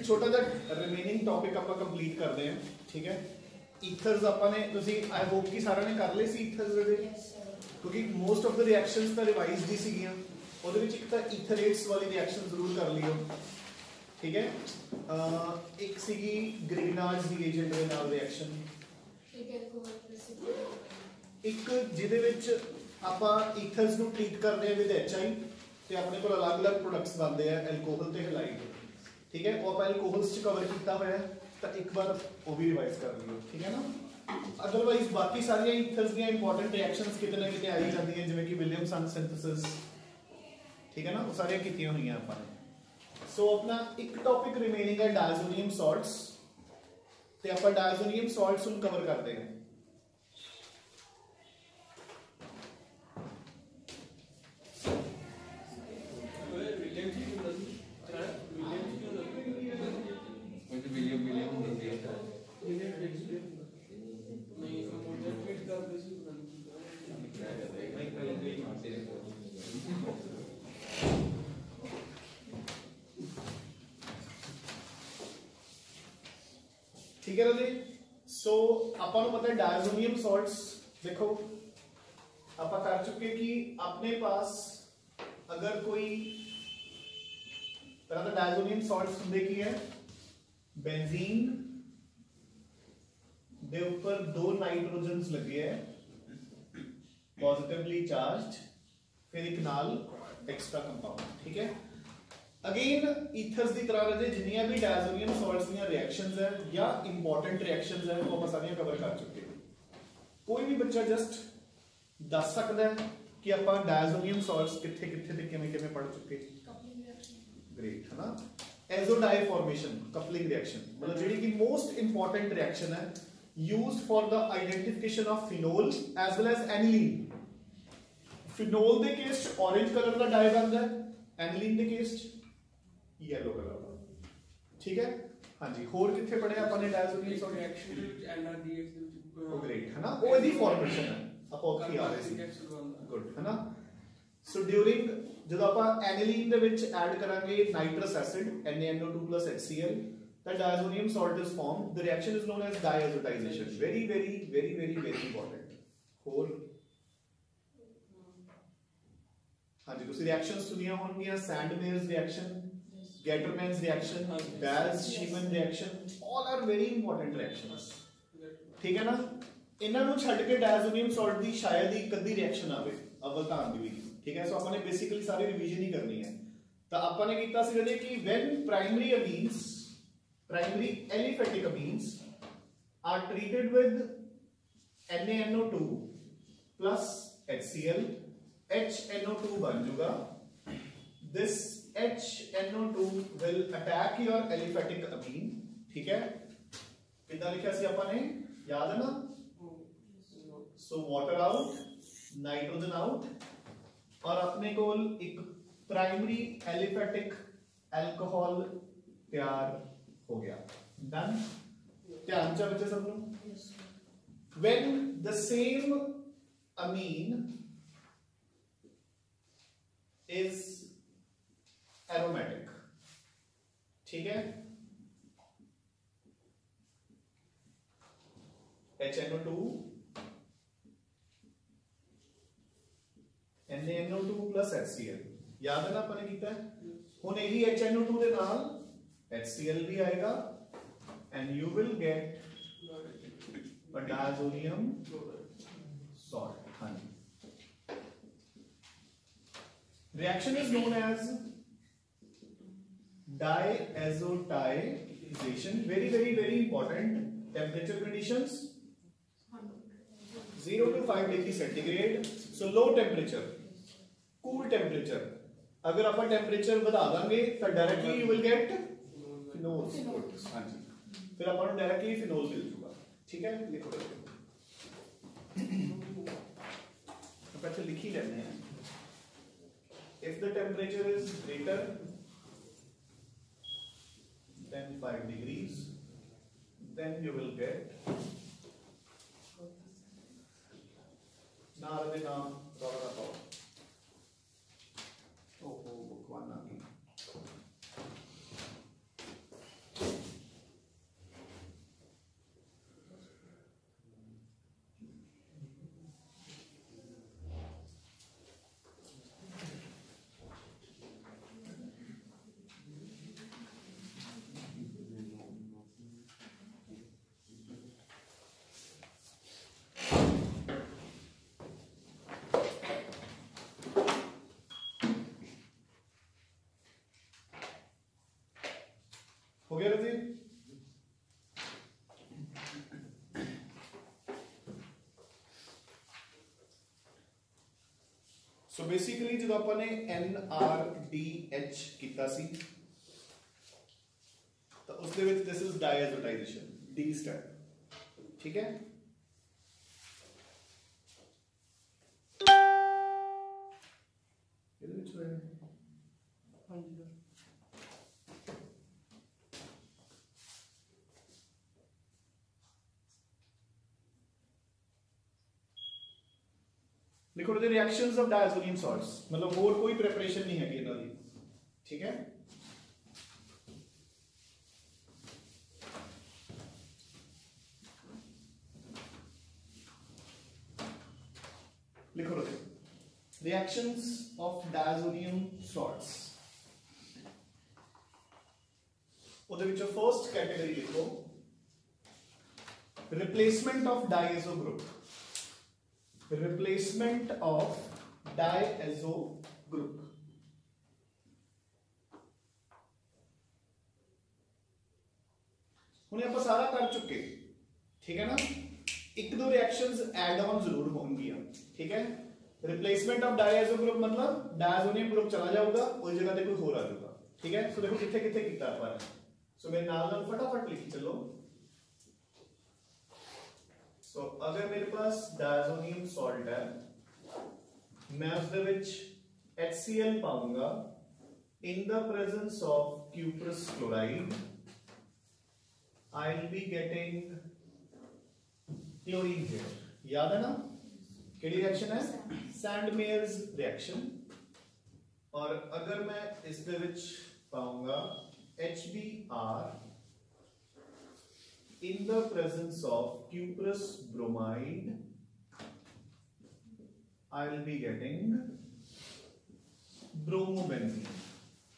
छोटा जिहा remaining topic ਆਪਾਂ ਕੰਪਲੀਟ ਕਰਦੇ ਹਾਂ ठीक है। ईथर्स ਆਪਾਂ ਨੇ ਤੁਸੀਂ आई होप कि ਸਾਰਿਆਂ ਨੇ ਕਰ ਲਏ ਸੀ ईथर्स ਦੇ क्योंकि मोस्ट ऑफ द रिएक्शंस ਤਾਂ ਰਿਵਾਈਜ਼ ਦੀ ਸੀਗੀਆਂ ਉਹਦੇ ਵਿੱਚ ਇੱਕ ਤਾਂ ਈਥਰੇਟਸ ਵਾਲੀ ਰਿਐਕਸ਼ਨ ਜ਼ਰੂਰ ਕਰ ਲਿਓ ठीक है। एक सीगी ग्रिगनार्ड्स रिएजेंट ਦੇ ਨਾਲ ਰਿਐਕਸ਼ਨ एक ਜਿਹਦੇ ਵਿੱਚ ਆਪਾਂ ਈਥਰਸ ਨੂੰ ਟ੍ਰੀਟ ਕਰਦੇ ਹਾਂ विद HI ਤੇ ਆਪਣੇ ਕੋਲ ਅਲੱਗ-ਅਲੱਗ ਪ੍ਰੋਡਕਟਸ ਬਣਦੇ ਆ ਐਲਕੋਹਲ ਤੇ ਹੈਲਾਈਡ ठीक है। वो आप एल्कोहल्स च कवर किया हुआ है तो एक बार वो भी रिवाइज कर लियो ठीक है ना। अदरवाइज बाकी सारी ईथर्स दी इंपॉर्टेंट रिएक्शंस किते ना किते आई जाती हैं जिवें कि विलियमसन सिंथेसिस ठीक है ना वो सारी कीतियां हुई आपने। सो अपना एक टॉपिक रिमेनिंग है डायज़ोनियम सॉल्ट्स ते आपां डायज़ोनियम सॉल्ट्स ਨੂੰ कवर करते हैं। ठीक है जी। सो अपन को पता है डायज़ोनियम सॉल्ट्स देखो आप कर चुके कि अपने पास अगर कोई तरह का डायज़ोनियम सॉल्ट्स होंगे की है बेंजीन दे ऊपर दो नाइट्रोजन्स लगे है पॉजिटिवली चार्ज्ड फिर एक नाल एक्स्ट्रा कंपाउंड ठीक है। अगेन ईथर्स की तरह रहे जिन्नियां भी डायज़ोनियम सॉल्ट्स दी रिएक्शंस है या इंपॉर्टेंट रिएक्शंस है वो आप सारियां कवर कर चुके हैं। कोई भी बच्चा जस्ट दस सकता है कि आप डायज़ोनियम सॉल्ट्स किथे किथे ते किवें किवें पढ़ चुके ग्रेट है ना। एजोडाई फॉर्मेशन कपलिंग रिएक्शन मतलब जिहड़ी कि मोस्ट इंपॉर्टेंट रिएक्शन है used for the identification of phenol as well as aniline. Phenol दे केस ऑरेंज कलर का डाई बनता है एनिलीन दे केस येलो कलर का ठीक है। हाँ जी होर किथे पढ़े आपने डायज़ोनियम सॉल्ट रिएक्शन एनआरडीएक्स दे विच ओ ग्रेट है ना वो इदी फॉर्मेशन है आप उत्थे आ रहे सी गुड है ना। सो ड्यूरिंग जब आप एनिलीन दे विच ऐड करांगे nitrous acid NaNO2 + HCl the diazonium salt is formed the reaction is known as diazotization very important होर हाँ जी तुसी रिएक्शंस सुनिया होंगियां सैंडमेयर्स reaction Gattermann's reaction, Dals-Schiemann reaction, all are very important reactions. ठीक है ना। इन्हां नूं छड्ड के डायज़ोनियम सॉल्ट दी शायद ही कदी रिएक्शन आवे अव्वल तां दी भी ठीक है। सो आपने बेसिकली सारी रिवीजन ही करनी है तो आपने कीता सी जदे कि when primary amines primary aliphatic amines are treated with NaNO2 + HCl HNO2 बन जाएगा this HNO2 will attack your aliphatic amine ठीक है। कितना लिखा सी आपने याद है ना। So water out nitrogen out और अपने को एक प्राइमरी एलिफेटिक अल्कोहल तैयार हो गया डन। ध्यान च बच्चे सब लोग when the same amine is aromatic ठीक है। HNO2 NaNO2 + HCl याद है ना अपने कीता है हुण यही HNO2 दे नाल HCl भी आएगा and you will get a diazonium salt हाँ जी। reaction is known as diazotization very important temperature conditions 0 to 5 degree centigrade. So low temperature cool temperature अगर आप टेम्परेचर बढ़ा देंगे तो directly you will get phenol हाँ जी फिर आप डायरेक्टली फिनोल मिल जाएगा ठीक है। लिखो अच्छा लिख ही लेने हैं if the temperature is greater than 5 degrees then you will get नाम रौला पाओ ओहो बुकवान आ गई गया राजी? सो बेसिकली जो अपन ने NRDH किया सी तो उसके which this is डायजोटाइजेशन D step, ठीक है। लिखो the reactions of diazonium salts, मतलब और कोई प्रिपरेशन नहीं है इन्हां दी, ठीक है। लिखो रिएक्शंस ऑफ डायजोनियम सॉल्ट्स, ਉਹਦੇ ਵਿੱਚੋਂ फर्स्ट कैटेगरी लिखो replacement of diazo group, replacement of diazo group. हुणे आपां सारा कर चुके, ठीक है ना। एक दो रिएक्शंस एड ऑन जरूर होंगी, ठीक है। रिप्लेसमेंट ऑफ डायजो ग्रुप मतलब डायजोनियम ग्रुप चला जाऊगा, उस जगह पे कोई और आ जाऊगा, ठीक है। सो देखो किथे किथे कीता आपां, सो मेरे नाल नाल फटाफट लिखी चलो। सो अगर मेरे पास डायजोनियम सॉल्ट है, मैं उसके विच HCl पाऊंगा इन the presence of cuprous chloride, I will be getting chlorine here. याद है ना केड़ी रिएक्शन है? सैंडमेयर्स रिएक्शन। और अगर मैं इसके विच पाऊंगा HBr in the presence of cuprous bromide, I will be getting bromobenzene,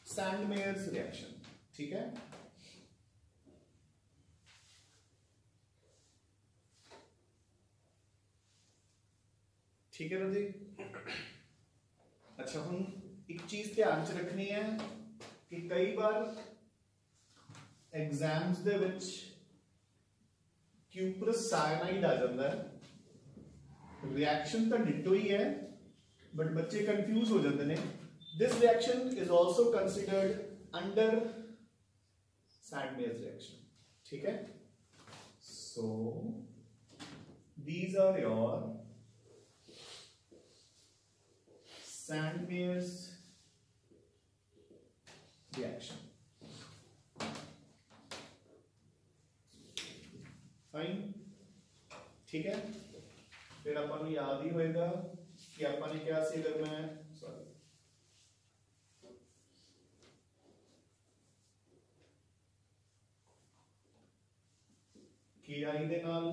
Sandmeyer's reaction, ठीक है। ठीक है राजी। अच्छा हम एक चीज ध्यान च रखनी है कि कई बार एग्जाम्स दे विच क्यूप्रस साइनाइड आ जाता है, रिएक्शन तो डिटो ही है बट बच्चे कंफ्यूज हो जाते हैं। This reaction is also considered under Sandmeyer's reaction, ठीक है। So these are your Sandmeyer's reaction, fine, ठीक है। फिर अपन याद ही होएगा कि अपन ने क्या सी, अगर मैं सॉरी कि आई दे नाल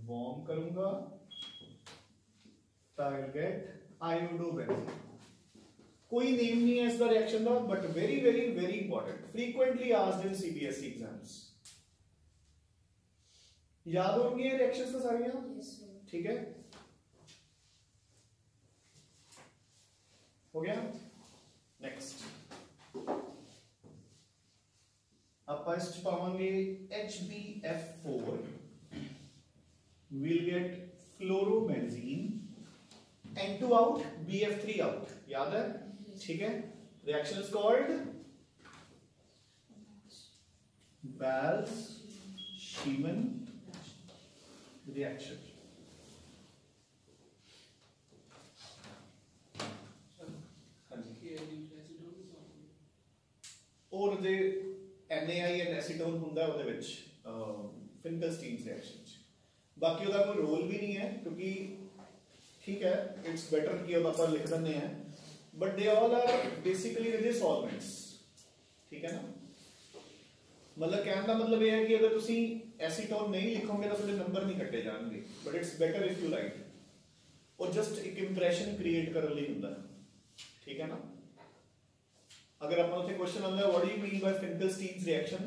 वार्म करूंगा तो आई विल गेट आयोडोबेंजीन। कोई नेम नहीं है इसका रिएक्शन का, but very very very important, frequently asked in CBSE exams. याद होंगे रिएक्शंस तो सारियां, ठीक है। हो गया। नेक्स्ट आप इस पावांगे HbF4, we'll get fluorobenzene, N2 out, BF3 out, याद है, ठीक है। Reaction is called Bals-Schiemann reaction. और जे NaI एंड एसीटोन हुंदा है ਉਹਦੇ ਵਿੱਚ फिंकलस्टीन्स रिएक्शन ਚ, बाकी ਉਹਦਾ कोई रोल भी नहीं है क्योंकि ठीक है इट्स बेटर कि अब अपन लिख देने हैं, but they all are basically rigid solvents, ठीक है ना। मतलब कहने का मतलब ये है कि अगर तुसी एसीटोन नहीं लिखोगे तो ਤੁਹਾਡੇ नंबर नहीं कटे जाएंगे, but it's better if you right, और जस्ट एक इंप्रेशन क्रिएट करने लिए ਹੁੰਦਾ है, ठीक है ना। अगर अपन उसे क्वेश्चन आंदा है what do you mean by Finkelstein's reaction,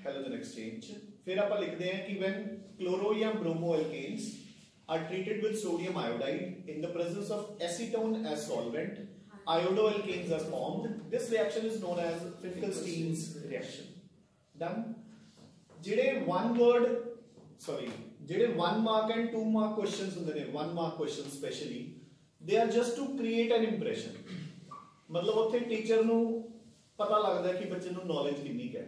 halogen exchange, फिर अपन लिखते हैं कि व्हेन क्लोरो या bromo alkanes are treated with sodium iodide in the presence of acetone as solvent, iodoalkanes are formed. This reaction is known as Finkelstein's reaction. Done. जेडे 1 word sorry जेडे 1 mark and 2 mark questions होंदे ने 1 mark question specially they are just to create an impression मतलब उत्थे teacher नु पता लगदा है कि बच्चे नु नॉलेज कितनी है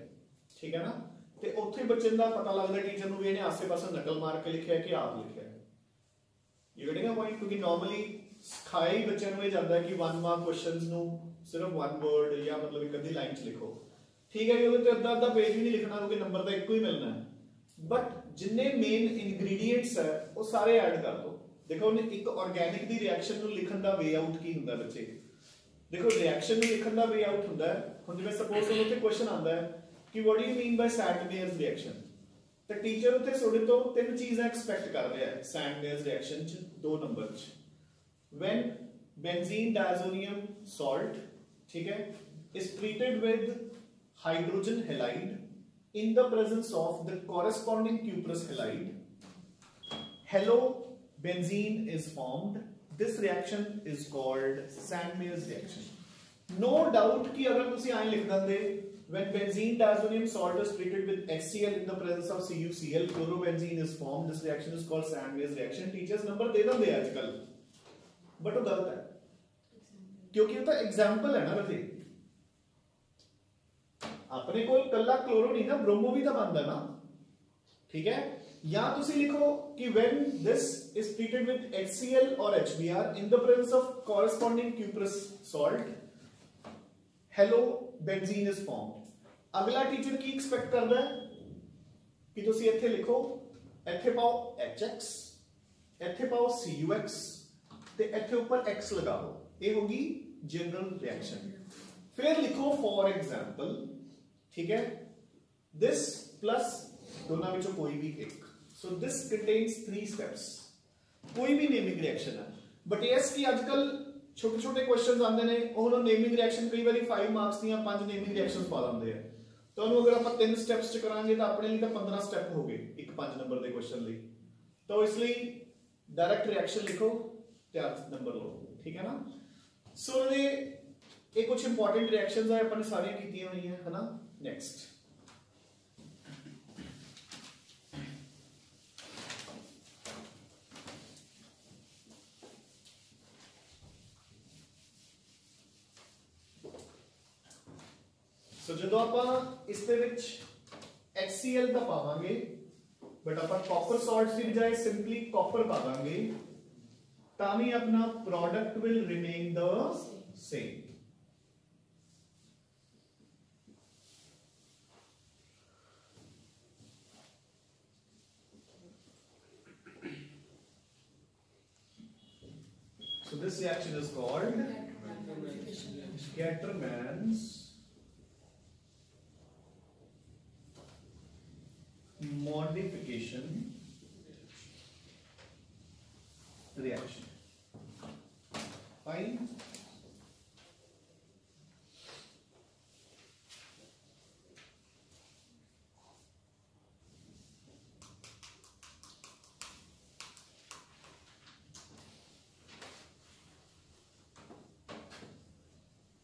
ठीक है ना ते उत्थे बच्चे दा पता लगदा टीचर नु भी इहने आसे-पासे नकल मार के लिखिया कि आप लिखिया यू गेटिंग अ पॉइंट क्योंकि नॉर्मली सिखाया ही बच्चे नु ये जांदा है कि 1 मार्क क्वेश्चंस नु सिर्फ 1 वर्ड या मतलब एक अद्धी लाइन च लिखो ठीक है क्योंकि अद्धा पेज भी नहीं लिखना क्योंकि नंबर तो एक ही मिलना है बट जिन्ने मेन इंग्रेडिएंट्स है वो सारे ऐड कर दो देखो एक ऑर्गेनिक दी रिएक्शन नु लिखण दा वे आउट की हुंदा बच्चे देखो रिएक्शन नु लिखण दा वे आउट हुंदा है हुण जिवें सपोज करो उत्ते क्वेश्चन आंदा है कि what do you mean bye sand-Myers reaction तो टीचर उत्ते थोड़े तो तीन चीज़ां एक्सपेक्ट कर रहा है सैंड-मेयर्स रिएक्शन च 2 नंबर च व्हेन बेंजीन डायज़ोनियम सॉल्ट ठीक है is treated with hydrogen halide in the presence of the corresponding cuprous halide halobenzene is formed this reaction is called Sandmeyer's reaction no doubt कि अगर तुसी आए लिख दंदे when benzene diazonium salt is treated with HCl in the presence of CuCl chlorobenzene is formed this reaction is called Sandmeyer's reaction teachers number दे दंदे आजकल but वो गलत है क्योंकि वो तो एग्जांपल है ना बच्चे अपने को कल्ला क्लोरो नहीं ना ब्रोमो भी तो बनता ना ठीक है या तुसी लिखो कि when this is treated with HCl or HBr in the presence of corresponding cuprous salt halobenzene is formed अगला टीचर की एक्सपेक्ट करदा है कि तुसी ਇੱਥੇ लिखो ਇੱਥੇ पाओ HX ਇੱਥੇ पाओ CuX ਤੇ ਇੱਥੇ ऊपर X लगा दो ये होगी जनरल रिएक्शन फिर लिखो फॉर एग्जांपल ठीक है दिस प्लस दोनों में कोई भी एक सो दिस कंटेन्स 3 स्टेप्स कोई भी नेमिंग रिएक्शन है बट यस कि आजकल छोटे छोटे क्वेश्चंस आंदे ने और नेमिंग रिएक्शन कई बार 5 मार्क्स दी 5 नेमिंग रिएक्शंस पा दिंदे हैं तो अगर आप 3 स्टेप्स च करांगे तो अपने लिए तो 15 स्टेप हो गए एक 5 नंबर के क्वेश्चन लिए तो इसलिए डायरेक्ट रिएक्शन लिखो 4 नंबर लो ठीक है ना सो ये कुछ इंपॉर्टेंट रिएक्शंस है अपन सारी कीतियां हुई हैं है ना नेक्स्ट सो जो आप इस HCl का पावांगे बट आप कॉपर सॉल्ट की बजाय सिंपली कॉपर पा देंगे तामी अपना product will remain the same so this reaction is called Gattermann's modification reaction fine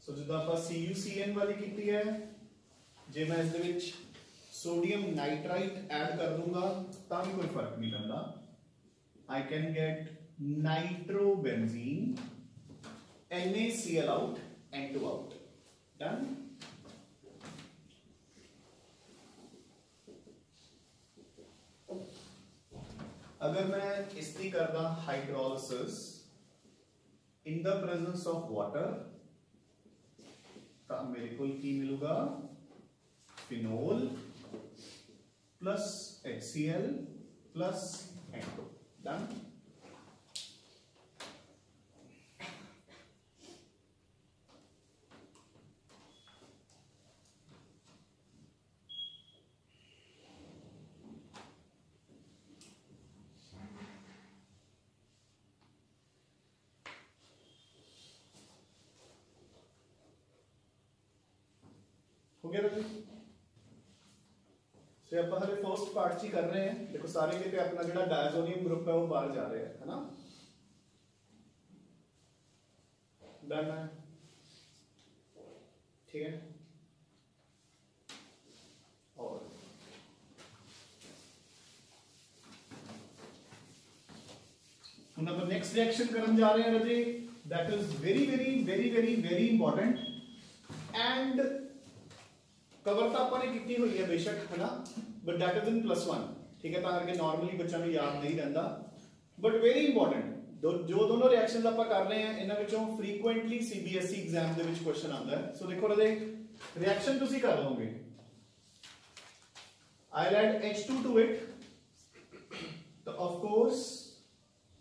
so जो आप CuCN वाली कीती है जे मैं इस दे विच सोडियम नाइट्राइट ऐड कर दूंगा ता भी कोई फर्क नहीं पैंदा I can get nitrobenzene NaCl out N2 out done अगर मैं इसकी करदा hydrolysis in the presence of water तो मेरे को की मिलूगा phenol plus HCl plus N2 done हो गया बच्चे तो आप हले फर्स्ट पार्ट ही कर रहे हैं देखो सारे के अपना जो डायज़ोनियम ग्रुप है वो बाहर जा रहे हैं है ना डन है ठीक है और ਹੁਣ ਆਪਾਂ ਨੈਕਸਟ ਰਿਐਕਸ਼ਨ ਕਰਨ ਜਾ ਰਹੇ ਹਾਂ ਰਾਜੇ, that is very very very very very important and cover ਤਾਂ ਆਪਾਂ ਨੇ ਕੀਤੀ ਹੋਈ ਹੈ ਬੇਸ਼ੱਕ, ਹੈ ਨਾ, but that is in +1, ਠੀਕ ਹੈ, ਤਾਂ ਕਰਕੇ ਨਾਰਮਲੀ ਬੱਚਿਆਂ ਨੂੰ ਯਾਦ ਨਹੀਂ ਰਹਿੰਦਾ, but very important ਜੋ ਦੋਨੋਂ ਰਿਐਕਸ਼ਨਸ ਆਪਾਂ ਕਰ ਰਹੇ ਹਾਂ ਇਹਨਾਂ ਵਿੱਚੋਂ ਫ੍ਰੀਕੁਐਂਟਲੀ CBSE ਐਗਜ਼ਾਮ ਦੇ ਵਿੱਚ ਕੁਐਸਚਨ ਆਉਂਦਾ ਹੈ। ਸੋ ਦੇਖੋ ਰਾਜੇ, ਰਿਐਕਸ਼ਨ ਤੁਸੀਂ ਕਰ ਲਓਗੇ, I'll add H2 to it, तो of course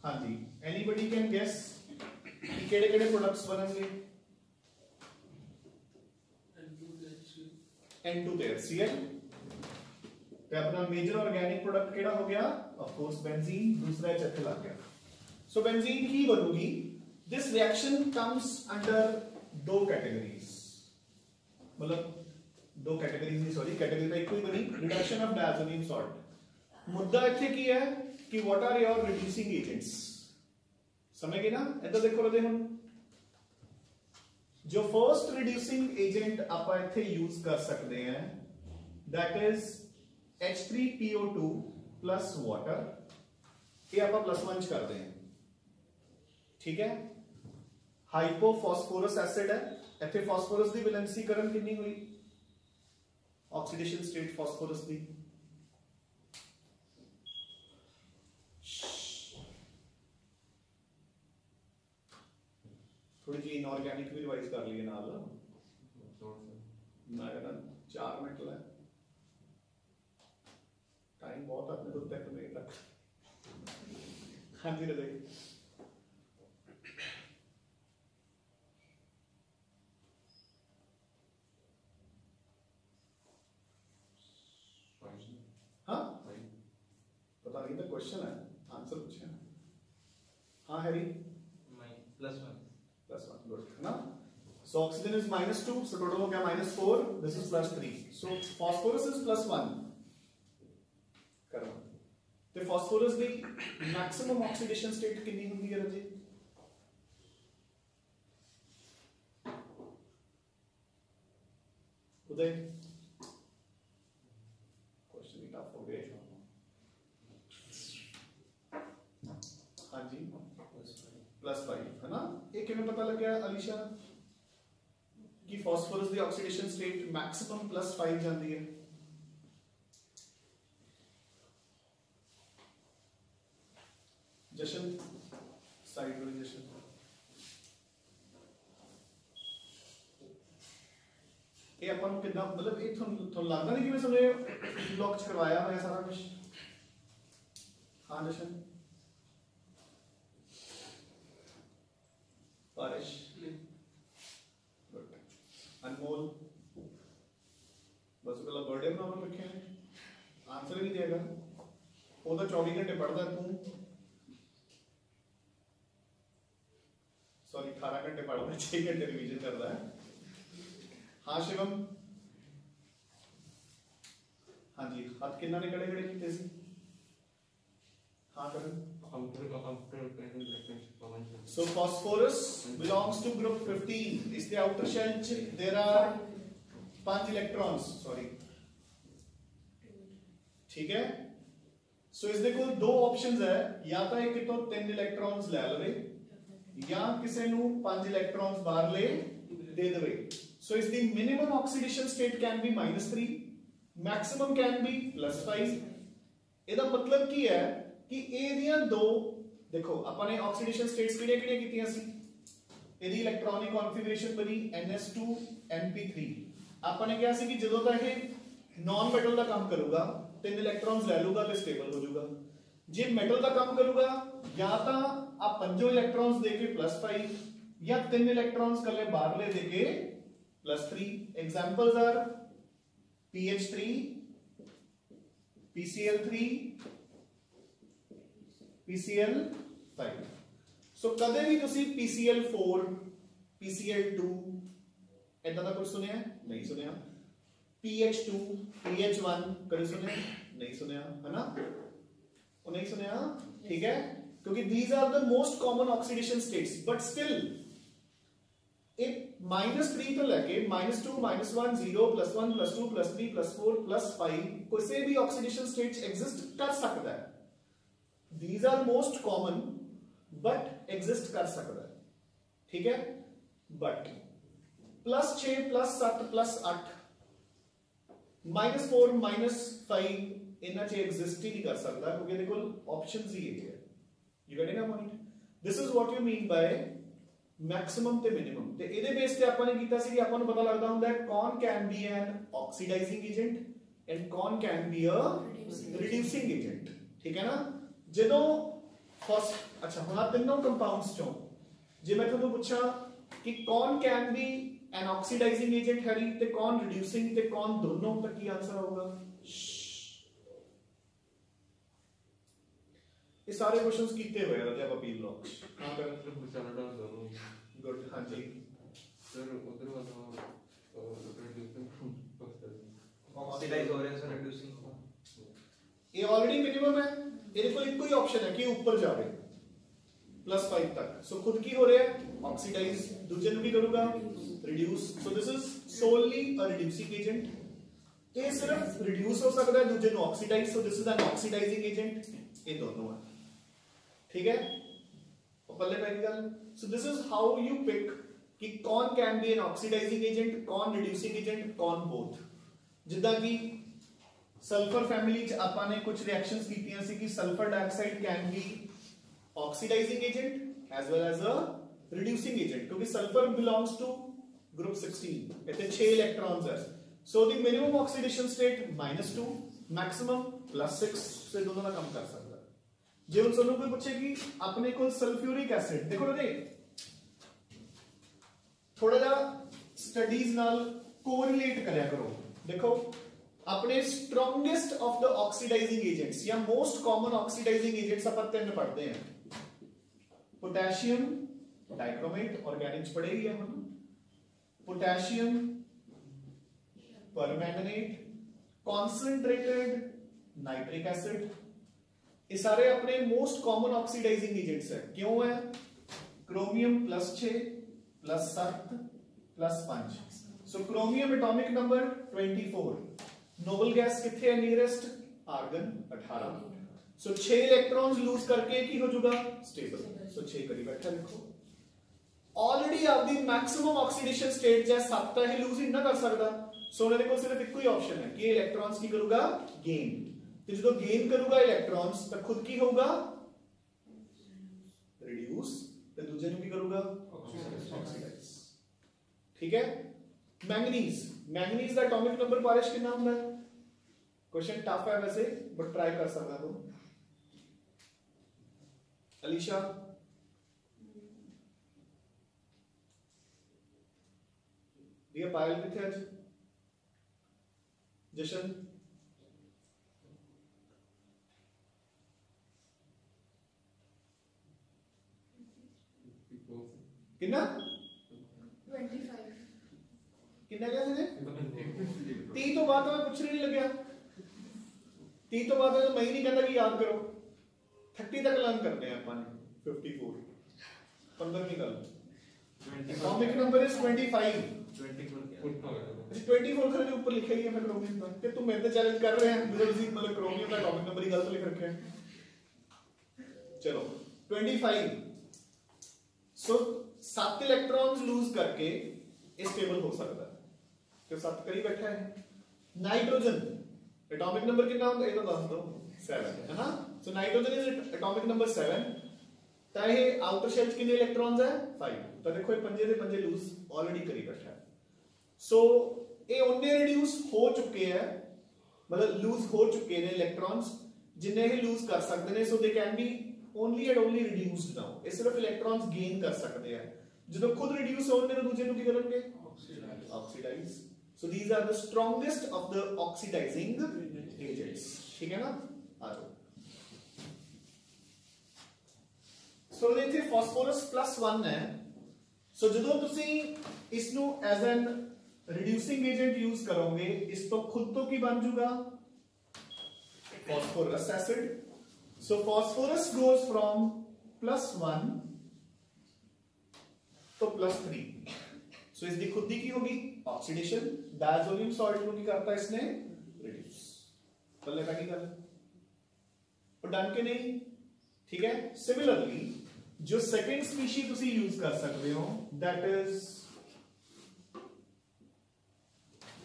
हाँ जी, anybody can guess कि केड़े-केड़े प्रोडक्ट्स बनेंगे? N2 there, Cl, तो अपना मेजर ऑर्गेनिक प्रोडक्ट केड़ा हो गया? Of course बेंजीन, दूसरा H इत्थे लग गया। So बेंजीन की बनूगी, this reaction comes under दो कैटेगरीज, मतलब दो कैटेगरीज नहीं, सॉरी कैटेगरी तो एक ही बनी, रिडक्शन ऑफ डायज़ोनियम सॉल्ट। मुद्दा इत्थे की है कि what are your reducing agents, समझ गए ना? इधर देखो रहे हम जो फर्स्ट रिड्यूसिंग एजेंट आप इत्थे यूज कर सकते हैं, that is H3PO2 plus water, ये आप +1 कर दें, ठीक है। हाइपोफॉस्फोरस एसिड है, इत्थे फॉस्फोरस की वैलेंसीकरण कितनी हुई, ऑक्सीडेशन स्टेट फॉस्फोरस की, थोड़ी जी इनऑर्गेनिक भी रिवाइज कर लिए नाल, मैं कहना 4 मिनट ले, टाइम बहुत अपने तो तक नहीं तक। हाँ जी रजे, हाँ पता नहीं था, क्वेश्चन है, आंसर पूछे। हाँ हैरी, +1 गुड, है ना। So oxygen is -2, so total हो गया -4, this is +3, so phosphorus is +1 करो। तो फॉस्फोरस की मैक्सिमम ऑक्सीडेशन स्टेट कितनी होती है राजे? उदय क्वेश्चन ही टफ हो गए, हाँ जी +5, है ना। ये किमें पता लग गया अलीशा कि फॉस्फोरस की ऑक्सीडेशन स्टेट मैक्सिमम +5 जाती है? जशन साइड वाली जशन, ये अपन को कितना, मतलब ये थोड़ा लगता नहीं कि मैं सुने ब्लॉक करवाया है सारा कुछ। हाँ जशन, बारिश, अनमोल, बस पहला बर्थडे मनाने रखे हैं, आंसर ही नहीं देगा वो तो 24 घंटे पढ़ता है तू, सॉरी 18 घंटे पढ़ता है, 6 घंटे रिवीजन करता है। हाँ शिवम, हाँ जी, हाथ कितना ने खड़े खड़े किए थे? हाँ करण, so phosphorus belongs to group 15, is the outer shell, there are 5 electrons, sorry, ठीक है। सो इसके कोल दो ऑप्शंस है, या तो एक तो 3 इलेक्ट्रॉन्स ले लवे या किसी नु 5 इलेक्ट्रॉन्स बाहर ले दे देवे। सो इस दी minimum oxidation state can be -3, maximum can be +5। ਇਹਦਾ मतलब की है कि ए दियां दो, देखो अपने ऑक्सीडेशन स्टेट्स किहड़े-किहड़े कीतियां सी, ਇਹਦੀ इलेक्ट्रॉनिक कॉन्फ़िगरेशन बनी NS2NP3। आपने कहा सी कि ਜਦੋਂ तक ਇਹ नॉन मेटल ਦਾ ਕੰਮ ਕਰੂਗਾ 3 इलेक्ट्रॉन्स ले लूगा तो स्टेबल हो जाऊगा, जे मेटल का काम करूगा या तो आप 5 इलेक्ट्रॉन्स देके +5 या 3 इलेक्ट्रॉन्स कले बाहर ले देके +3। Examples are PH3, PCl3, PCl5। सो कदे भी तुसी PCl4, PCl2 ऐसा दा कुछ सुनिया? नहीं सुनिया। PH2, PH1 कभी सुने? नहीं सुनिया, है ना? वो नहीं सुनिया, ठीक है? क्योंकि these are the most common oxidation states, but still एक -3 तो लेके -2, -1, 0, +1, +2, +3, +4, +5 कोई से भी ऑक्सीडेशन स्टेट्स एग्जिस्ट कर सकता है। These are most common, but exist कर सकता है, ठीक है। बट +6 +7 +8 -4 -5 इन्ना च एग्जिस्ट ही नहीं कर सकता क्योंकि देखो ऑप्शंस ही है। You getting a point? This is what you mean by maximum ते मिनिमम। ते ਇਹਦੇ ਬੇਸ ਤੇ ਆਪਾਂ ਨੇ ਕੀਤਾ ਸੀ ਕਿ ਆਪਾਂ ਨੂੰ ਪਤਾ ਲੱਗਦਾ ਹੁੰਦਾ ਹੈ ਕੌਣ can be an oxidising agent and ਕੌਣ can be a reducing agent, ਠੀਕ ਹੈ ਨਾ। ਜਦੋਂ ਫਸਟ ਅੱਛਾ ਹੁਣ ਆ ਤਿੰਨੋਂ ਕੰਪਾਊਂਡਸ ਚੋਂ ਜੇ ਮੈਂ ਤੁਹਾਨੂੰ ਪੁੱਛਾਂ ਕਿ ਕੌਣ can be an oxidising agent ਹੈਰੀ ਤੇ ਕੌਣ ਰਿਡਿਊਸਿੰਗ ਤੇ ਕੌਣ ਦੋਨੋਂ, ਤਾਂ ਕੀ ਆਨਸਰ ਆਊਗਾ? ये सारे क्वेश्चंस कितने हुए राजा अपील ब्लॉक हां कर कनाडा दोनों गुड। हां जी सर उधर वाला रिड्यूसिंग ऑक्सीडाइज हो रहे हैं सर, रिड्यूसिंग ये ऑलरेडी मिनिमम है, ये कोई कोई ऑप्शन है कि ऊपर जावे +5 तक। सो खुद की हो रहे हैं ऑक्सीडाइज, दूसरे ਨੂੰ भी करूंगा reduce. So this is only a reducing agent. ये सिर्फ रिड्यूस हो सकता है, दूसरे ਨੂੰ oxidise. So this is an oxidising agent. ये दोनों है, ठीक है। पल्ले पहली गल। So this is how you pick कि कौन can be an oxidising agent, कौन रिड्यूसिंग एजेंट, कौन बोथ। जिदा कि सल्फर फैमिली च आपां ने कुछ रिएक्शंस कीतियां सी कि sulphur dioxide can be oxidising agent as well as a reducing agent, क्योंकि सल्फर बिलोंग्स टू ग्रुप 16। इतने 6 इलेक्ट्रॉन्स है। So the minimum oxidation state -2, maximum +6 से दोनों का कम कर सकता है। जे उन सोनू कोई पूछे कि अपने को सल्फ्यूरिक एसिड देखो ना, थोड़ा जा स्टडीज नाल कोरिलेट करया करो। देखो अपने strongest of the oxidising agents या मोस्ट कॉमन ऑक्सीडाइजिंग एजेंट्स अपन 3 पढ़ते हैं। पोटेशियम डाइक्रोमेट, ऑर्गेनिक्स पढ़े ही है हम। Potassium permanganate, concentrated nitric acid, ये सारे अपने मोस्ट कॉमन ऑक्सीडाइजिंग एजेंट्स है। क्यों है? Chromium +6 +7 +5। So chromium atomic number 24, noble gas किथे है nearest? Argon 18। So 6 electrons lose करके की हो जाएगा स्टेबल। सो 6 करी बैठा देखो ऑलरेडी आपकी मैक्सिमम ऑक्सीडेशन स्टेट जै 7 है, लूज ही ना कर सकता। सो उन्हें देखो सिर्फ एक ही ऑप्शन है कि इलेक्ट्रॉन्स की करूंगा गेन। तो जो गेन करूंगा इलेक्ट्रॉन्स तो खुद की होगा रिड्यूस, तो दूसरे की करूंगा ऑक्सीडाइज, ठीक है। मैंगनीज, मैंगनीज का एटॉमिक नंबर पारिश कितना होता है? क्वेश्चन टफ है वैसे बट ट्राई कर सकता तुम। अलीशा ये पायल किथे आज? जशन कितना 25 कितना क्या थे? 30 तो बात मैं पूछने नहीं लगे। 30 तो बात मैं ही नहीं कहता कि याद करो। 30 तक लर्न करते हैं अपन। 54 15वीं गल एटॉमिक नंबर इज 25। 24 खरे ऊपर लिखा ही है मैं क्रोमियम का। कि तुम मेरे से चैलेंज कर रहे हैं मतलब क्रोमियम का एटॉमिक नंबर ही गलत लिख रखे हैं। चलो 25। सो 7 इलेक्ट्रॉन्स लूज करके स्टेबल हो सकता है। तो 7 करीब बैठा है। नाइट्रोजन एटॉमिक नंबर कितना होता है? ये तो बता दो 7 है ना। So nitrogen is atomic number 7। ताए आउटर शेल कितने इलेक्ट्रॉन्स है? 5। तो देखो ये पंजे दे पंजे लूज ऑलरेडी करी बैठा है। सो ये उन्ने रिड्यूस हो चुके हैं, मतलब लूज हो चुके हैं इलेक्ट्रॉन्स जिन्हें ही लूज कर सकते हैं। So they can be only and only reduced now। ये सिर्फ इलेक्ट्रॉन्स गेन कर सकते हैं। जो खुद रिड्यूस होंगे तो दूसरे की करेंगे oxidise. So these are the strongest of the oxidising agents, ठीक है ना। आ जाओ। सो इथे फास्फोरस +1 है। सो जो तुसी इसनु as an reducing agent use करोगे इस तो खुद तो की बन जाएगा phosphorous acid. So phosphorus goes from +1 तो +3। सो इसकी खुद की होगी ऑक्सीडेशन। डायजोनियम सॉल्ट को करता है इसने रिड्यूस। पल्ले का गल और डन के नहीं, ठीक है। सिमिलरली जो सेकंड स्पीशी तुसी यूज कर सकते हो दैट इज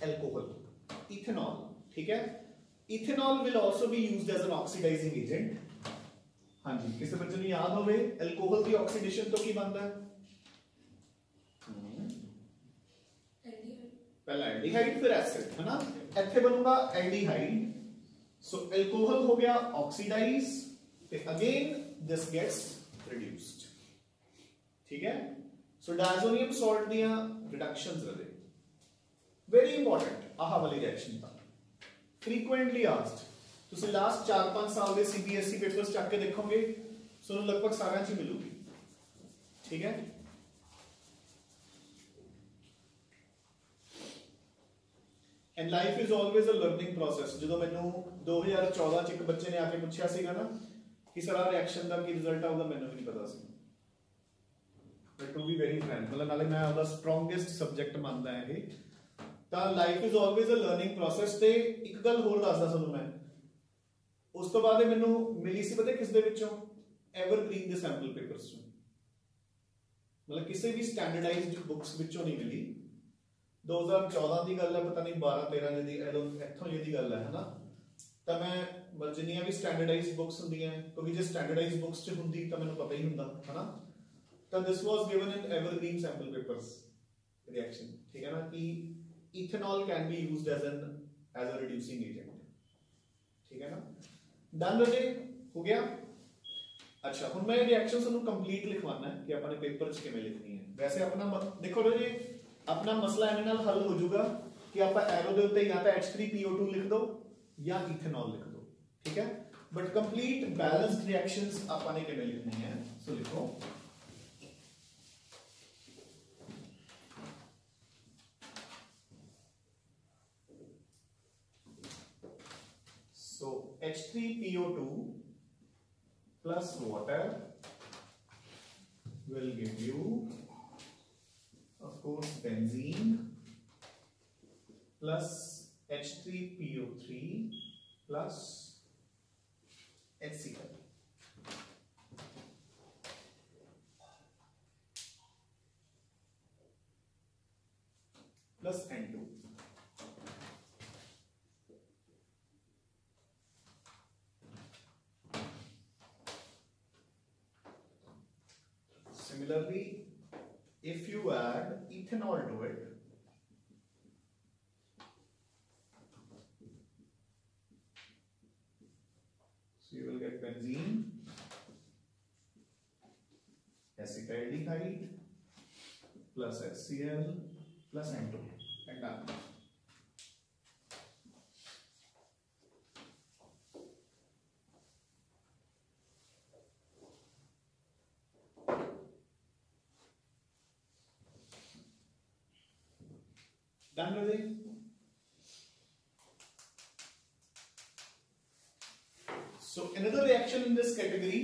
एल्कोहल, इथेनॉल। ठीक है, ethanol will also be used as an oxidising agent. हाँ जी, किसी बच्चे को याद होवे एल्कोहल की ऑक्सीडेशन तो की बनता है? पहला एल्डिहाइड फिर एसिड, है ना? इथे बनूंगा एल्डिहाइड, सो एल्कोहल हो गया ऑक्सीडाइज, फिर अगेन दिस गेट्स रिड्यूस्ड। ठीक है, सो डायजोनियम सॉल्ट दिया रिडक्शंस रहे वेरी इंपॉर्टेंट। आह वाली रिएक्शन था फ्रीक्वेंटली आस्क्ड, तुसी लास्ट 4-5 साल के सीबीएसई पेपर्स चक के देखोगे, सो लगभग सारा च मिलूगी। ठीक है, and life is always a learning process. जो मैनू 2014 च एक बच्चे ने आके पूछा सीगा ना कि सर आ रिएक्शन का की रिजल्ट आऊगा, मैनू भी नहीं पता सी। But to be very frank, मतलब नाले मैं आपदा स्ट्रॉन्गेस्ट सब्जेक्ट मानदा है ये, ਤਾਂ life is always a learning process. ਤੇ ਇੱਕ ਗੱਲ ਹੋਰ ਦੱਸਦਾ ਤੁਹਾਨੂੰ ਮੈਂ, ਉਸ ਤੋਂ ਬਾਅਦ ਮੈਨੂੰ ਮਿਲੀ ਸੀ ਪਤਾ ਕਿਸ ਦੇ ਵਿੱਚੋਂ? ਐਵਰਗ੍ਰੀਨ ਦੇ ਸੈਂਪਲ ਪੇਪਰਸ ਚੋਂ, ਮਤਲਬ ਕਿਸੇ ਵੀ ਸਟੈਂਡਰਡਾਈਜ਼ਡ ਬੁੱਕਸ ਵਿੱਚੋਂ ਨਹੀਂ ਮਿਲੀ। 2014 ਦੀ ਗੱਲ ਹੈ, ਪਤਾ ਨਹੀਂ 12-13 ਦੀ ਇੱਥੋਂ ਜਿਹੀ ਗੱਲ ਹੈ ਨਾ। ਤਾਂ ਮੈਂ ਜਿੰਨੀਆਂ ਵੀ ਸਟੈਂਡਰਡਾਈਜ਼ਡ ਬੁੱਕਸ ਹੁੰਦੀਆਂ, ਕਿਉਂਕਿ ਜੇ ਸਟੈਂਡਰਡਾਈਜ਼ਡ ਬੁੱਕਸ ਚ ਹੁੰਦੀ ਤਾਂ ਮੈਨੂੰ ਪਤਾ ਹੀ ਹੁੰਦਾ, ਹਨਾ। ਤਾਂ ਦਿਸ ਵਾਸ ਗਿਵਨ ਇਨ ਐਵਰਗ੍ਰੀਨ ਸੈਂਪਲ पेपर्स रिएक्शन। ठीक है ना, कि ethanol can be used as a reducing agent। ठीक है ना, डन रहे, हो गया। अच्छा, हुण मैं रिएक्शन तुहानू कंप्लीट लिखवाना है कि अपने पेपर च किवें लिखनी है। वैसे अपना देखो जी, अपना मसला इहदे नाल हल हो जाऊगा कि आप एरो दे उत्ते या तो H3PO2 लिख दो या इथेनॉल लिख दो। ठीक है, बट कंप्लीट बैलेंस्ड रिएक्शंस आपने किवें लिखनी है, सो लिखो H3PO2 plus water will give you, of course, benzene plus H3PO3 plus HCl plus N2। Similarly, if you add ethanol to it, so you will get benzene, acetaldehyde plus HCl plus N2 and done। Done with it? So another reaction in this category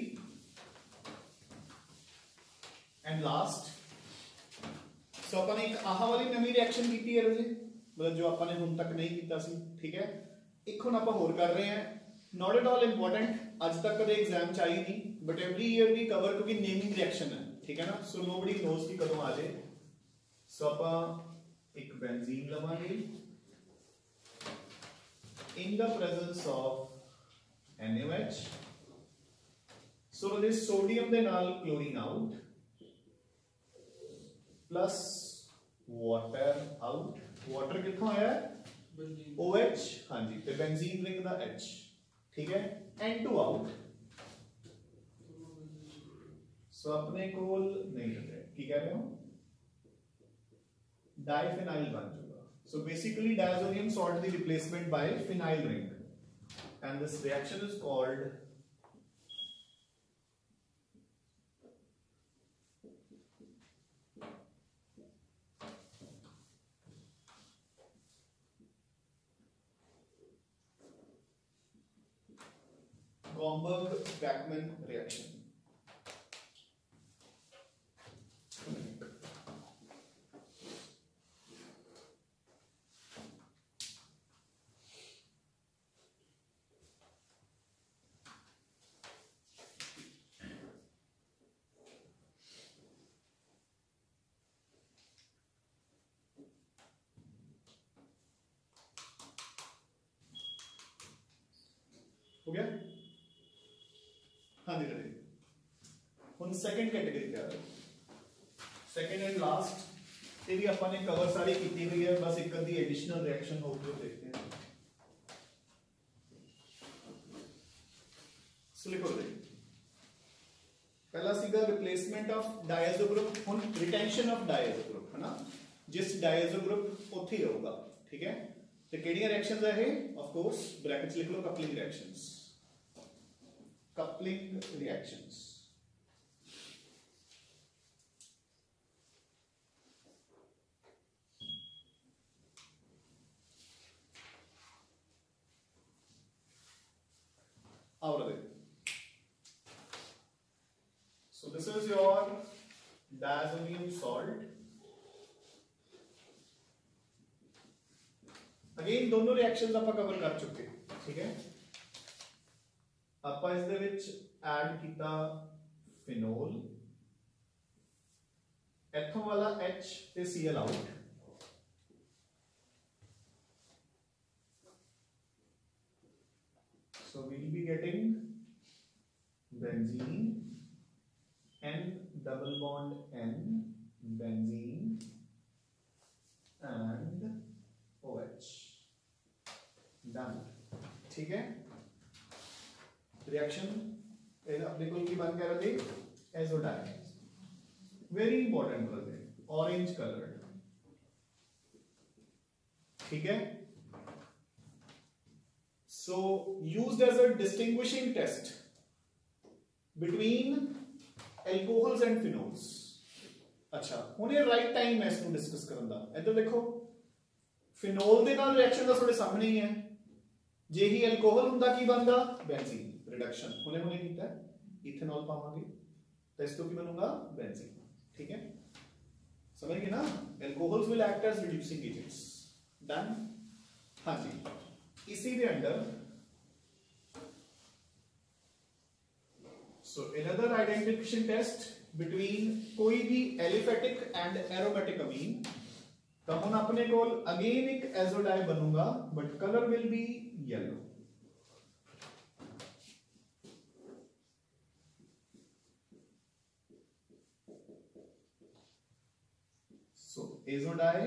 and last, so अपन एक आहा वाली नवी reaction की है रजे, मतलब जो अपन ने हुण तक नहीं किया सी। ठीक है, एक हुण अपन होर कर रहे हैं, नॉट एट ऑल इंपॉर्टेंट, आज तक कदे एग्जाम च आई नहीं, but every year we cover क्योंकि नेमिंग रिएक्शन है। ठीक है ना, सो नोबडी नोज कि कदों आ जाए। सो अपन एक benzene लवांगे in the presence of NaOH, so this sodium ਦੇ ਨਾਲ chlorine out plus water out। water किथों आया है? OH, हाँ जी, ते benzene ring ਦਾ H। ठीक है, N2 out, so अपने कोल नहीं रहे, की कह रहे हो? डाइफिनाइल बन चुका। So basically diazonium salt the replacement by phenyl ring, and this reaction is called Gomberg-Bachmann reaction। हो गया? हाँ जी रेडी। ਹੁਣ सेकंड कैटेगरी क्या है? सेकंड एंड लास्ट ये भी अपन ने कवर सारी की हुई है, बस एक अद्धी एडिशनल रिएक्शन होगी वो देखते हैं। सो लिखो दे पहला सीधा रिप्लेसमेंट ऑफ डायजो ग्रुप, हुन रिटेंशन ऑफ डायजो ग्रुप है ना, जिस डायजो ग्रुप उत्थे ही होगा, ठीक है। तो केड़ियां रिएक्शंस है ये? ऑफ कोर्स ब्रैकेट्स लिख लो, कपलिंग रिएक्शंस, कपलिंग रिएक्शंस। और देखो, so this is your diazonium salt. Again दोनों रिएक्शंस ਆਪਾਂ कवर कर चुके, ठीक है। ਆਪਾਂ ਇਸ ਦੇ ਵਿੱਚ ਐਡ ਕੀਤਾ ਫਿਨੋਲ, ਇੱਥੋਂ ਵਾਲਾ H ਤੇ Cl out, so we will be getting benzene, N double bond N, benzene and OH, done, ठीक है। रिएक्शन अपने को की बन कर रहे एजोडाइन, वेरी इंपॉर्टेंट कलर है, ऑरेंज कलर, ठीक है। So used as a distinguishing test between alcohols and phenols। अच्छा हुण ये राइट टाइम है इसको डिस्कस करन दा। इधर देखो फिनोल दे नाल रिएक्शन दा थोड़े सामने ही है, जे ही अल्कोहल हुंदा की बनदा बेंजीन, रिडक्शन हुने हुने कीता है, इथेनॉल पावांगे तो इसको की बनूंगा बेंजीन, ठीक है। समझ गए ना? Alcohols will act as reducing agents, done. हां जी, इसी के अंदर so another identification test between कोई भी एलिफेटिक एंड एरोमेटिक अमीन, तो हम अपने को अगेन एक एजोडाई बनूंगा but colour will be yellow, so azo dye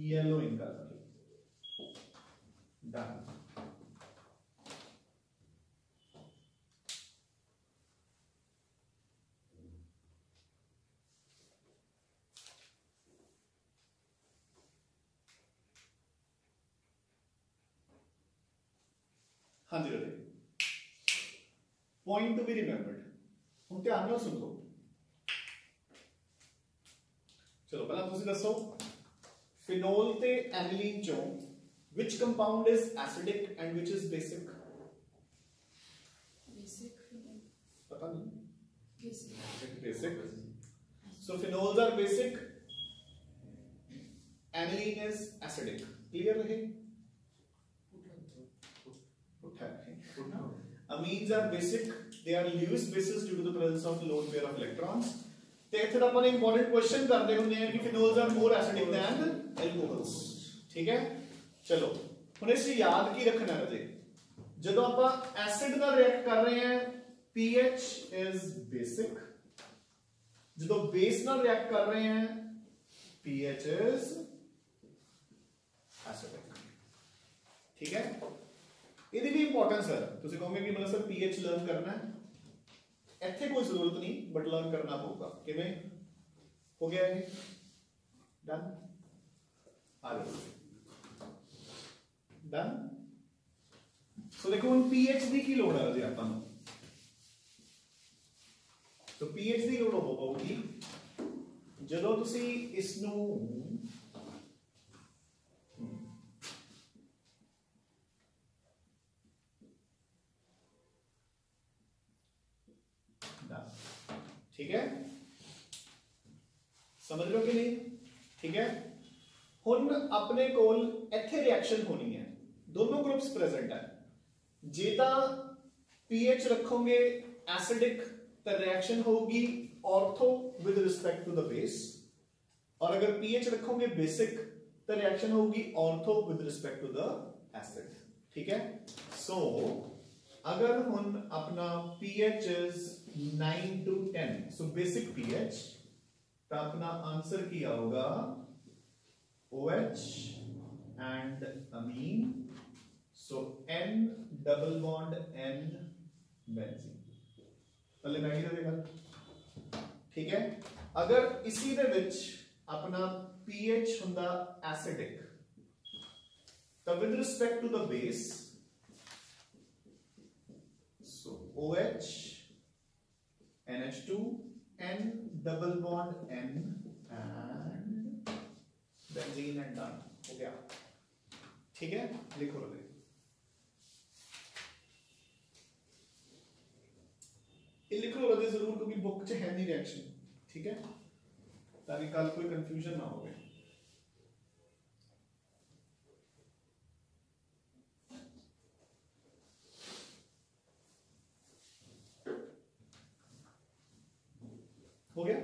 yellow in colour, done। हाँ जी ready, point to be remembered, हम ध्यान नाल सुन लो। चलो पहला तुसी दसो फिनोल ते एनिलीन चों which compound is acidic and which is basic? Basic phenol. पता नहीं, Basic. basic, so phenols are basic, aniline is acidic, clear रहे? Amines are basic, they are Lewis bases due to the presence of lone pair of electrons। ते इत्थे अपन important question करते हुंदे हैं कि phenols are more acidic than alcohols, ठीक है। चलो हुण इस याद की रखना है, जदों आप एसिड नाल रिएक्ट कर रहे हैं pH इज बेसिक, जदों बेस नाल रिएक्ट कर रहे हैं pH इज एसिडिक, ठीक है। ਇਹਦੀ भी इंपॉर्टेंस है, ਤੁਸੀਂ ਕਹੋਗੇ ਕਿ मतलब सर pH लर्न करना है, ਇੱਥੇ कोई जरूरत नहीं बट लर्न करना होगा। किवें हो गया ये डन, आ जाओ डन। सो देखो ਹੁਣ pH ਦੀ ਕੀ ਲੋੜ ਹੈ ਜੀ ਆਪਾਂ ਨੂੰ, तो pH ਦੀ ਲੋੜ ਹੋਊਗੀ ਜਦੋਂ ਤੁਸੀਂ ਇਸ ਨੂੰ ठीक है, समझ लो कि नहीं, ठीक है। हुन अपने कोल इत्थे रिएक्शन होनी है, दोनों ग्रुप्स प्रेजेंट है, जे ता पीएच रखोगे एसिडिक तो रिएक्शन होगी ortho with respect to the base, और अगर पीएच रखोगे बेसिक तो रिएक्शन होगी ortho with respect to the acid, ठीक है। सो अगर हम अपना pH is 9 to 10, so basic pH, तो अपना आंसर किया होगा OH and amine, so N double bond N benzene. पहले मैं ही देगा, ठीक है। अगर इसी दे विच अपना pH हुंदा एसिडिक, तो with respect to the base, so OH NH2 N double bond N and benzene and done, हो गया, ठीक है। लिखो रे, ये लिखो रे जरूर, क्योंकि बुक च है नहीं रिएक्शन, ठीक है, ताकि कल कोई कंफ्यूजन ना हो। हो गया,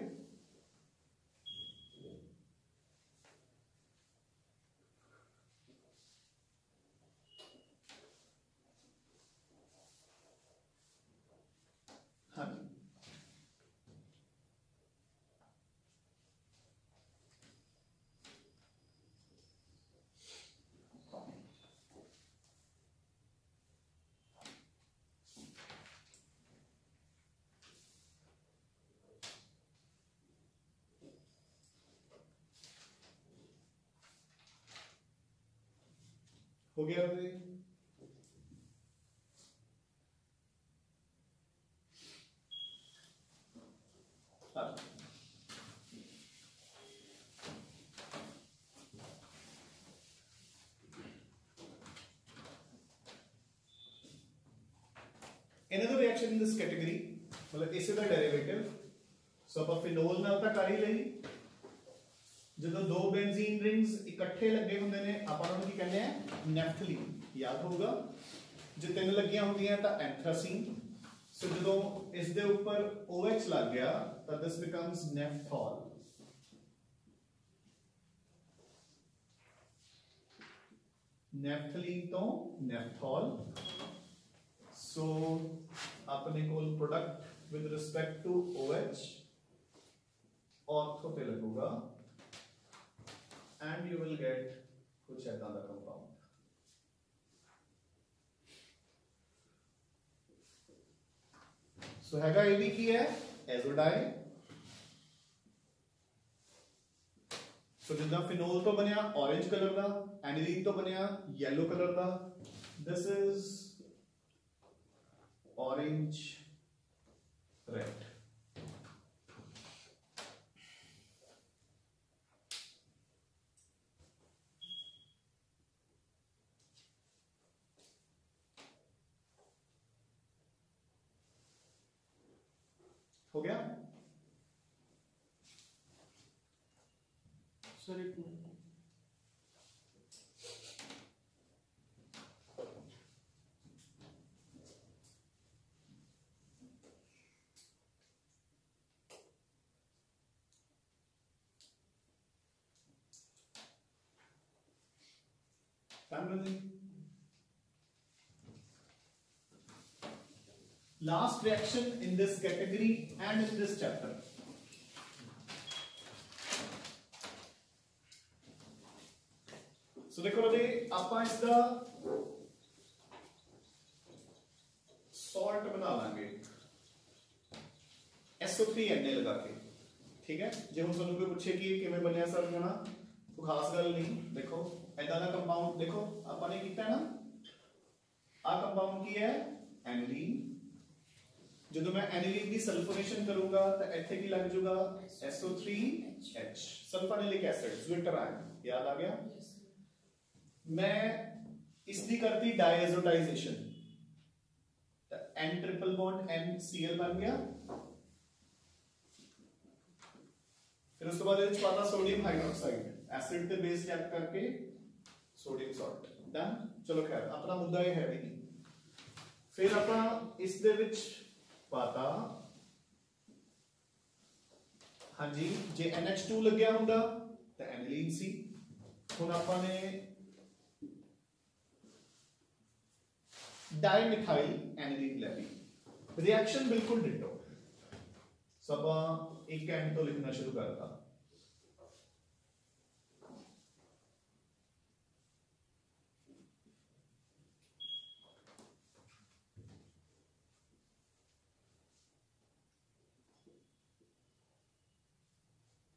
हाँ जी। हो गया भाई, another reaction in this category, मतलब इसे दा डेरिवेटिव, सो आप फिनोल नाल तां कर ही लई। ਜਦੋਂ दो बेंजीन रिंग्स इकट्ठे लगे होंगे ने, ਆਪਾਂ ਉਹਨਾਂ ਨੂੰ ਕੀ ਕਹਿੰਦੇ ਆ, ਨੈਫਥਲੀਨ, याद होगा। जो तीन लगियां होंदियां तां एंथ्रासीन, सो ਜਦੋਂ इस दे ऊपर OH लग गया तां दिस बिकम्स नेफ्थॉल। नेफ्थलीन तो नेफ्थॉल, सो अपने कोल product with respect to OH ortho पे लगूगा and you will get कुछ ऐसा दा कंपाउंड। सो हैगा ये भी की है एजोडाई, सो जिदा फिनोल तो बनया ऑरेंज कलर का, एनिलीन तो बनया येलो कलर का, दिस इज ऑरेंज रेड। हो गया सर, एक minute, last reaction in this category and in this chapter. So देखो रे, ਆਪਾਂ ਇਸ ਦਾ सॉल्ट बना लांगे SO3Na लगा के, ठीक है। जे हम ਸਾਨੂੰ ਕੋਈ ਪੁੱਛੇ ਕਿ ਕਿਵੇਂ ਬਣਿਆ ਸਰ ਜਣਾ, ਕੋਈ ਖਾਸ ਗੱਲ ਨਹੀਂ। देखो ऐदा ਦਾ कंपाउंड, देखो ਆਪਾਂ ਨੇ ਕੀਤਾ ਹੈ ਨਾ, ਆ कंपाउंड ਕੀ ਹੈ, एनिलीन। ਜਦੋਂ मैं एनिलीन की सल्फोनेशन करूंगा तो ਇੱਥੇ ਕੀ ਲੱਗ ਜਾਊਗਾ, SO3H, सल्फोनिलिक एसिड, ज्विटर आयन, याद आ गया। मैं इसकी करती डायएजोटाइजेशन, तो N ट्रिपल बॉन्ड NCl बन गया। फिर उसके बाद इसमें पाता सोडियम हाइड्रोक्साइड, एसिड ते बेस रिएक्ट करके सोडियम सॉल्ट, डन। चलो खैर अपना मुद्दा ये है भी नहीं। फिर अपना इस दे विच पाता, हाँ जी, जे NH2 लग गया होंदा तो एनिलीन सी। हुण आपां ने डाइमिथाइल एनिलीन लेवी। रिएक्शन बिल्कुल डिटो। सब एक एंड तो लिखना शुरू करता।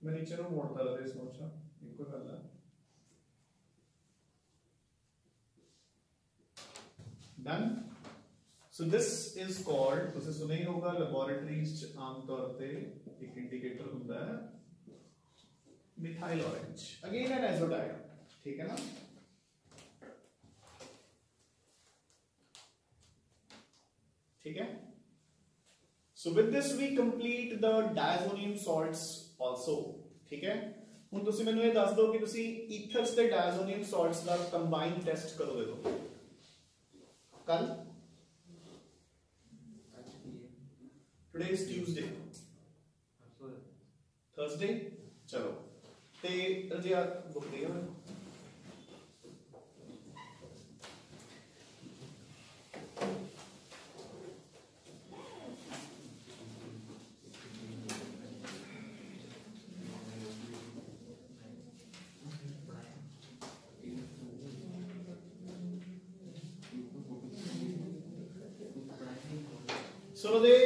मैं नीचे नु मोड़ता रहता इस नोट चा एक कोई गल है done. So this is called, तुझे सुना ही होगा लेबोरेटरीज आमतौर पे एक इंडिकेटर होता है methyl orange, again an azo dye, ठीक है ना। ठीक है। So with this we complete the diazonium salts also, ठीक है। ਹੁਣ ਤੁਸੀਂ ਮੈਨੂੰ ਇਹ ਦੱਸ ਦਿਓ ਕਿ ਤੁਸੀਂ ਈਥਰਸ ਤੇ ਡਾਇਜ਼ੋਨੀਅਮ ਸਾਲਟਸ ਦਾ ਕੰਬਾਈਨ ਟੈਸਟ ਕਰੋਗੇ ਦੋ ਕੱਲ। टुडे इज ट्यूसडे, थर्सडे, चलो ते रजिया बुक देगा मैं। सो दे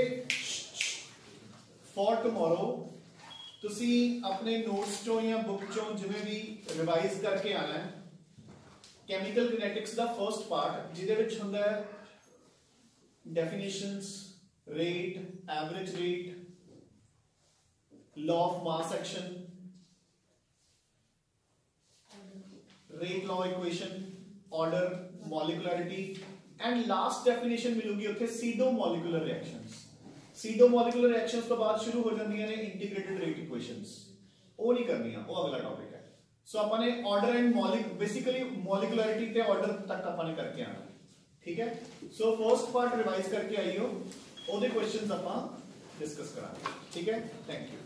फॉर टुमारो तुसी अपने नोट्स चो या बुक चो जिवें भी रिवाइज करके आना है केमिकल किनेटिक्स दा फर्स्ट पार्ट जिदे विच हुंदा है definitions, rate, average rate, law of mass action, rate law equation, order, molecularity and last definition मिलूगी उत्थे pseudo molecular reactions. Pseudo molecular reactions तो बाद शुरू हो जांदियां ने इंटीग्रेटेड रेट इक्वेशंस, वो नहीं करनी, वो अगला टॉपिक है। सो अपने ऑर्डर एंड बेसिकली मॉलिक्युलरिटी ते ऑर्डर तक अपने करके आना, ठीक है। सो फर्स्ट पार्ट रिवाइज करके आइयो, ओदे क्वेश्चंस अपन डिस्कस करांगे, ठीक है। Thank you.